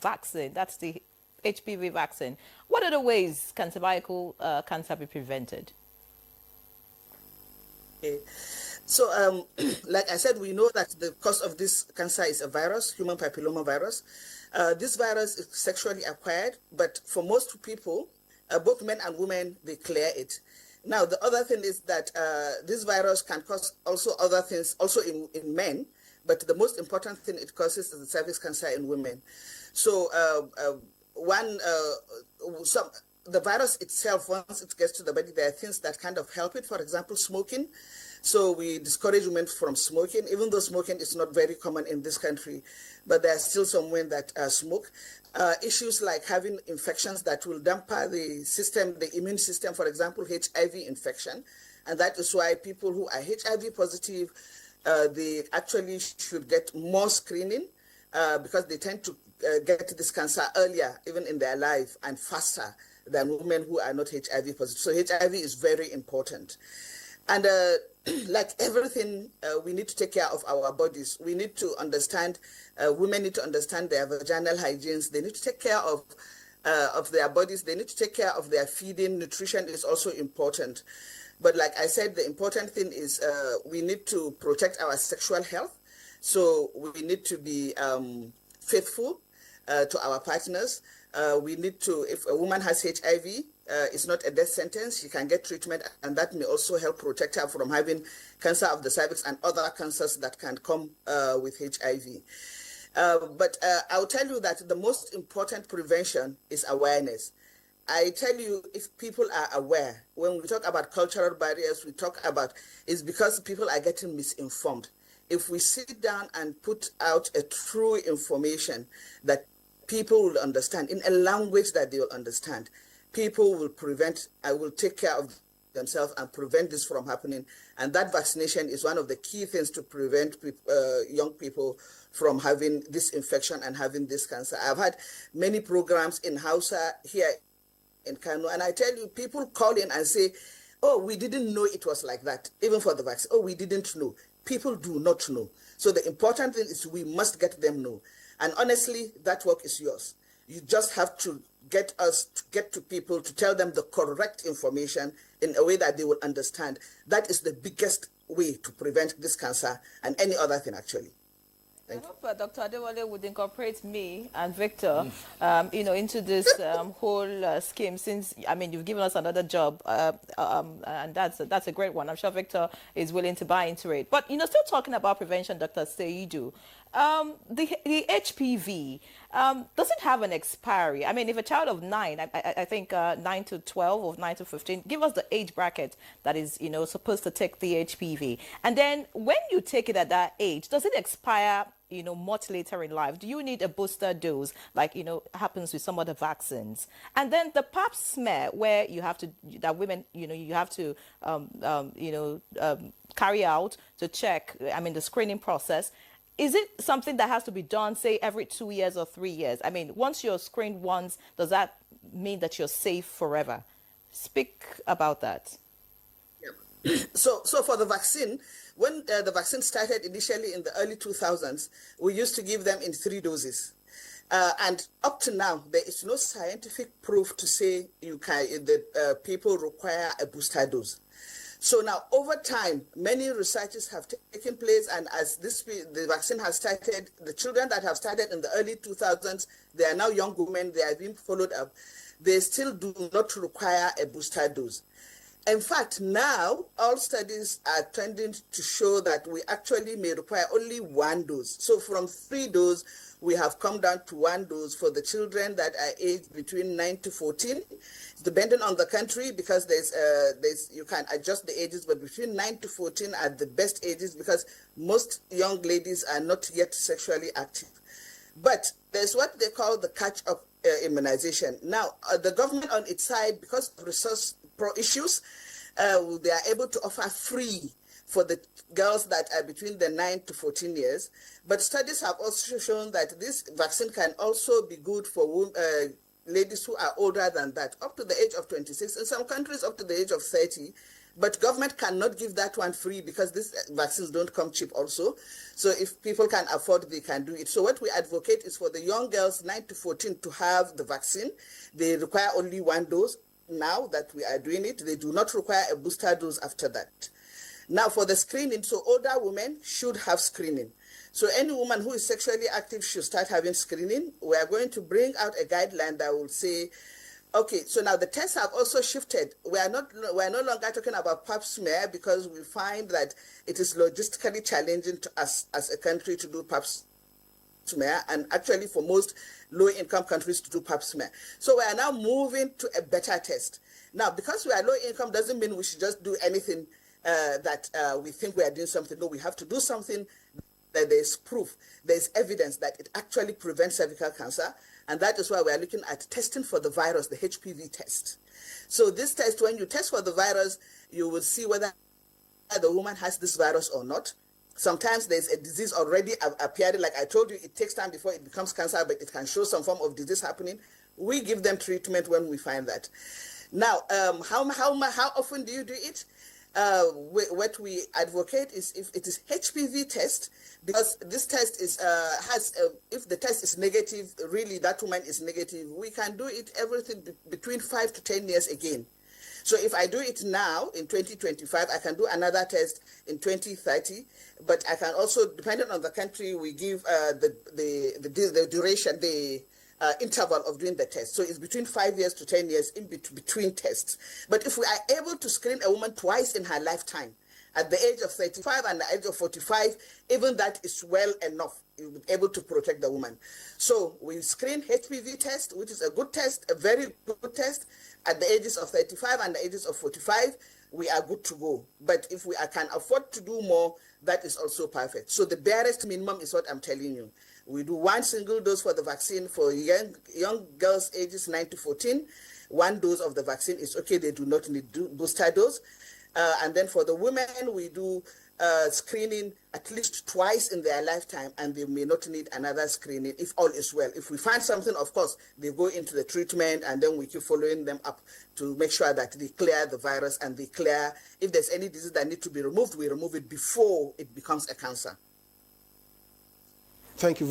vaccine, that's the HPV vaccine. What other ways can cervical cancer be prevented? Okay. So, like I said, we know that the cause of this cancer is a virus, human papilloma virus. This virus is sexually acquired, but for most people, both men and women, they clear it. Now, the other thing is that this virus can cause also other things, also in men, but the most important thing it causes is the cervix cancer in women. So, the virus itself, once it gets to the body, there are things that kind of help it. For example, smoking. So we discourage women from smoking, even though smoking is not very common in this country, but there are still some women that smoke. Issues like having infections that will dampen the system, the immune system, for example, HIV infection. And that is why people who are HIV positive, they actually should get more screening because they tend to get this cancer earlier, even in their life, and faster than women who are not HIV positive. So HIV is very important. And like everything, we need to take care of our bodies. We need to understand, women need to understand their vaginal hygienes. They need to take care of their bodies. They need to take care of their feeding. Nutrition is also important. But like I said, the important thing is we need to protect our sexual health. So we need to be faithful to our partners. We need to, if a woman has HIV, it's not a death sentence. She can get treatment, and that may also help protect her from having cancer of the cervix and other cancers that can come with HIV. But I'll tell you that the most important prevention is awareness. I tell you, if people are aware, when we talk about cultural barriers, we talk about, it's because people are getting misinformed. If we sit down and put out a true information that people will understand in a language that they will understand, people will will take care of themselves and prevent this from happening. And that vaccination is one of the key things to prevent young people from having this infection and having this cancer. I've had many programs in Hausa here in Kano, and I tell you, people call in and say, oh, we didn't know it was like that, even for the vaccine. Oh, we didn't know. People do not know. So the important thing is we must get them know. And honestly, that work is yours. You just have to get to people to tell them the correct information in a way that they will understand. That is the biggest way to prevent this cancer and any other thing, actually. I hope Dr. Adewale would incorporate me and Victor, into this whole scheme. Since you've given us another job, and that's a great one. I'm sure Victor is willing to buy into it. But still talking about prevention, Dr. Seidu, the HPV, does it have an expiry? I mean, if a child of 9, I think 9 to 12 or 9 to 15, give us the age bracket that is supposed to take the HPV, and then when you take it at that age, does it expire much later in life? Do you need a booster dose like happens with some other vaccines? And then the pap smear, where you have to, that women you have to carry out to check, the screening process, is it something that has to be done, say, every 2 years or 3 years? I mean, once you're screened once, does that mean that you're safe forever? Speak about that. Yeah. So for the vaccine, when the vaccine started initially in the early 2000s, we used to give them in 3 doses. And up to now, there is no scientific proof to say people require a booster dose. So now, over time, many researches have taken place, and as the vaccine has started, the children that have started in the early 2000s, they are now young women, they are being followed up. They still do not require a booster dose. In fact, now all studies are tending to show that we actually may require only 1 dose. So from 3 doses, we have come down to 1 dose for the children that are aged between 9 to 14, depending on the country, because you can adjust the ages, but between 9 to 14 are the best ages because most young ladies are not yet sexually active. But there's what they call the catch-up immunization. Now, the government on its side, because of resource issues, they are able to offer free for the girls that are between the 9 to 14 years. But studies have also shown that this vaccine can also be good for ladies who are older than that, up to the age of 26. In some countries, up to the age of 30, But government cannot give that one free because these vaccines don't come cheap also. So if people can afford, they can do it. So what we advocate is for the young girls 9 to 14 to have the vaccine. They require only 1 dose. Now that we are doing it, they do not require a booster dose after that. Now for the screening, so older women should have screening. So any woman who is sexually active should start having screening. We are going to bring out a guideline that will say, okay, so now the tests have also shifted. We are no longer talking about pap smear because we find that it is logistically challenging to us as a country to do pap smear, and actually for most low-income countries to do pap smear. So we are now moving to a better test. Now, because we are low-income doesn't mean we should just do anything that we think we are doing something. No, we have to do something that there's proof, there's evidence that it actually prevents cervical cancer. And that is why we are looking at testing for the virus, the HPV test. So this test, when you test for the virus, you will see whether the woman has this virus or not. Sometimes there's a disease already appearing. Like I told you, it takes time before it becomes cancer, but it can show some form of disease happening. We give them treatment when we find that. Now, how often do you do it? What we advocate is if it is HPV test, because this test is if the test is negative, really that woman is negative, we can do it everything between 5 to 10 years again. So if I do it now in 2025, I can do another test in 2030, but I can also, depending on the country, we give the duration, the interval of doing the test. So it's between 5 years to 10 years in between tests. But if we are able to screen a woman twice in her lifetime, at the age of 35 and the age of 45, even that is well enough. You'll be able to protect the woman. So we screen HPV test, which is a good test, a very good test. At the ages of 35 and the ages of 45, we are good to go. But if we can afford to do more, that is also perfect. So the barest minimum is what I'm telling you. We do 1 single dose for the vaccine for young girls ages 9 to 14. 1 dose of the vaccine is okay. They do not need booster dose. And then for the women, we do screening at least twice in their lifetime, and they may not need another screening if all is well. If we find something, of course, they go into the treatment, and then we keep following them up to make sure that they clear the virus and they clear, if there's any disease that needs to be removed, we remove it before it becomes a cancer. Thank you.